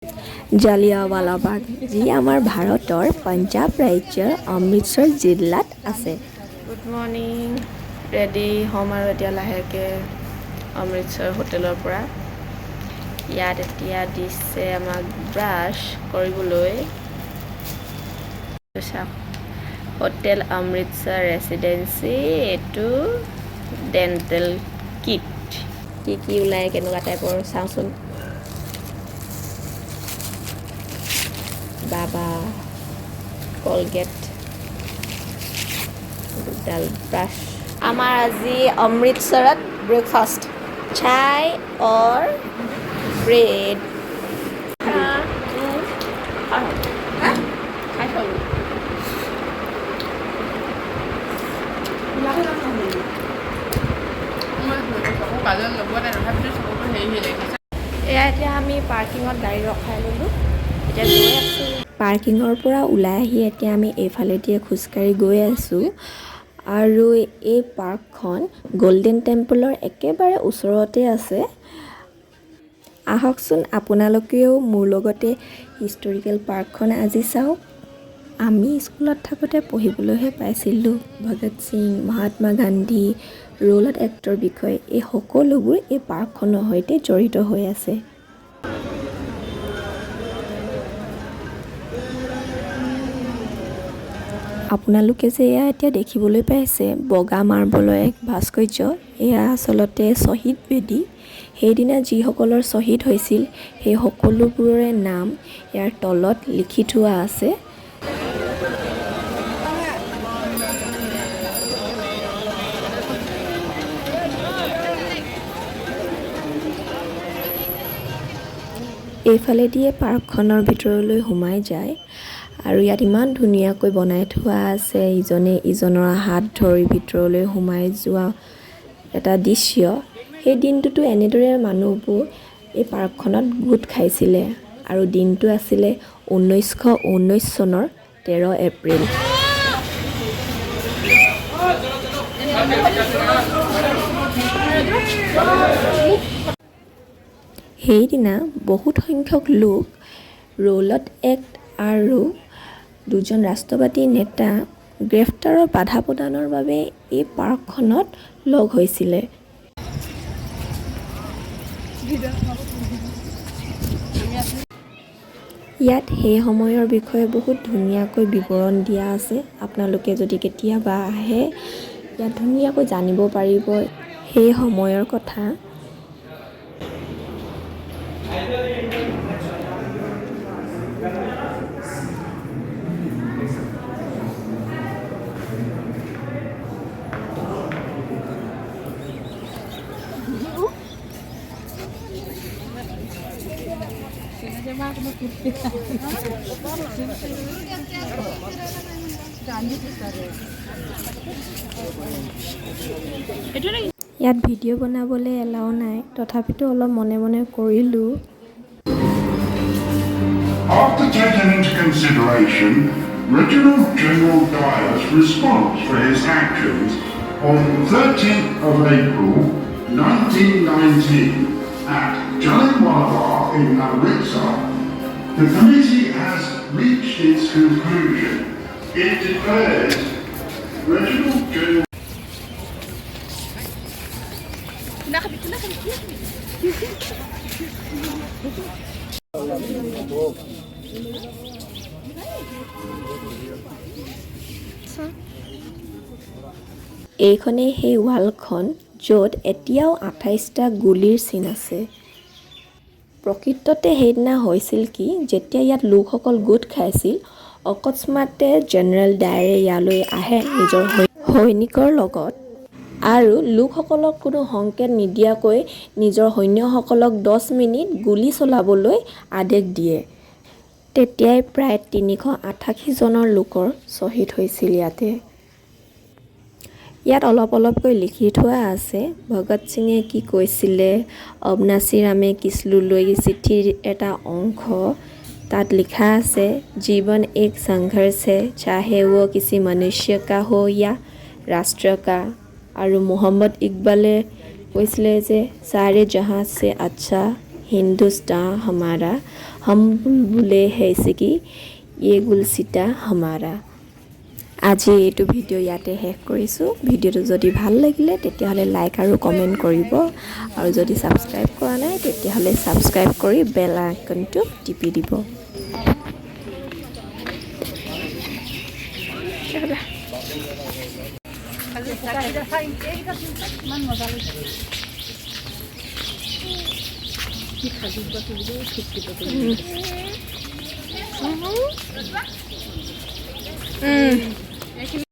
জালিয়াৱালা বাগ, যি আমাৰ ভাৰতৰ পঞ্জাৱ ৰাজ্যৰ অমৃতসৰ জিলাত আছে। গুড মৰ্ণিং, ৰেডি হ'ম আৰু এতিয়া লাহেকৈ অমৃতসৰ হোটেলৰ পৰা। ইয়াত এতিয়া দিছে আমাক ব্ৰাছ কৰিবলৈ। হোটেল অমৃতসৰ ৰেচিডেঞ্চি, এইটো ডেণ্টেল কিট। কি ওলাই কেনেকুৱা টাইপৰ চাওঁচোন। বাবা কলগেট, দুডাল ব্ৰাছ। আমাৰ আজি অমৃতসৰত ব্ৰেকফাষ্ট চাই অৰ ব্ৰেড। এয়া এতিয়া আমি পাৰ্কিঙত গাড়ী ৰখাই ল'লোঁ, এতিয়া গৈ আছোঁ। পাৰ্কিঙৰ পৰা ওলাই আহি এতিয়া আমি এইফালেদিয়ে খোজকাঢ়ি গৈ আছোঁ আৰু এই পাৰ্কখন গল্ডেন টেম্পলৰ একেবাৰে ওচৰতে আছে। আহকচোন আপোনালোকেও মোৰ লগতে হিষ্টৰিকেল পাৰ্কখন আজি চাওক। আমি স্কুলত থাকোঁতে পঢ়িবলৈহে পাইছিলোঁ ভগত সিং, মহাত্মা গান্ধী, ৰোল এক্টৰ বিষয়ে। এই সকলোবোৰ এই পাৰ্কখনৰ সৈতে জড়িত হৈ আছে। আপোনালোকে যে এয়া এতিয়া দেখিবলৈ পাইছে বগা মাৰ্বলৰ এক ভাস্কৰ্য, এয়া আচলতে শ্বহীদ বেদী। সেইদিনা যিসকলৰ শ্বহীদ হৈছিল সেই সকলোবোৰৰে নাম ইয়াৰ তলত লিখি থোৱা আছে। এইফালেদিয়ে পাৰ্কখনৰ ভিতৰলৈ সোমাই যায় আৰু ইয়াত ইমান ধুনীয়াকৈ বনাই থোৱা আছে, ইজনে ইজনৰ হাত ধৰি ভিতৰলৈ সোমাই যোৱা এটা দৃশ্য। সেই দিনটোতো এনেদৰে মানুহবোৰ এই পাৰ্কখনত গোট খাইছিলে আৰু দিনটো আছিলে 1919 চনৰ 13 এপ্ৰিল। সেইদিনা বহুত সংখ্যক লোক ৰোলট এক্ট আৰু দুজন ৰাষ্ট্ৰবাদী নেতা গ্ৰেপ্তাৰৰ বাধা প্ৰদানৰ বাবে এই পাৰ্কখনত লগ হৈছিলে। ইয়াত সেই সময়ৰ বিষয়ে বহুত ধুনীয়াকৈ বিৱৰণ দিয়া আছে। আপোনালোকে যদি কেতিয়াবা আহে ইয়াত ধুনীয়াকৈ জানিব পাৰিব সেই সময়ৰ কথা। ইয়াত ভিডিঅ' বনাবলৈ এলাও নাই, তথাপিতো অলপ মনে মনে কৰিলোঁ। After taking into consideration Reginald General Dyer's response for his actions on 13th of April 1919 at Jallianwala in Amritsar, the committee has reached its conclusion. It declares Reginald General এইখনেই সেই ৱালখন য'ত এতিয়াও 28টা গুলিৰ চিন আছে। প্ৰকৃততে সেইদিনা হৈছিল কি, যেতিয়া ইয়াত লোকসকল গোট খাইছিল, অকস্মাতে জেনেৰেল ডায়াৰে ইয়ালৈ আহে নিজৰ সৈনিকৰ লগত আৰু লোকসকলক কোনো সংকেত নিদিয়াকৈ নিজৰ সৈন্যসকলক 10 মিনিট গুলী চলাবলৈ আদেশ দিয়ে। তেতিয়াই প্ৰায় 388 জনৰ লোকৰ শ্বহীদ হৈছিল ইয়াতে। ইয়াত অলপ অলপকৈ লিখি থোৱা আছে ভগত সিঙে কি কৈছিলে, অবনাসী ৰামে কিছলুলৈ চিঠিৰ এটা অংশ। তাত লিখা আছে জীৱন এক সংঘৰ্ষ है, चाहे वो किसी मनुष्य का हो या राष्ट्र का। আৰু মোহাম্মদ ইকবালে কৈছিলে যে सारे जहाँ से अच्छा हिंदुस्तान हमारा। हम बुलबुले है सिकी ये गुलसिता हमारा। আজি এইটো ভিডিঅ' ইয়াতে শেষ কৰিছোঁ। ভিডিঅ'টো যদি ভাল লাগিলে তেতিয়াহ'লে লাইক আৰু কমেণ্ট কৰিব, আৰু যদি ছাবস্ক্ৰাইব কৰা নাই তেতিয়াহ'লে ছাবস্ক্ৰাইব কৰি বেল আইকনটো টিপি দিব।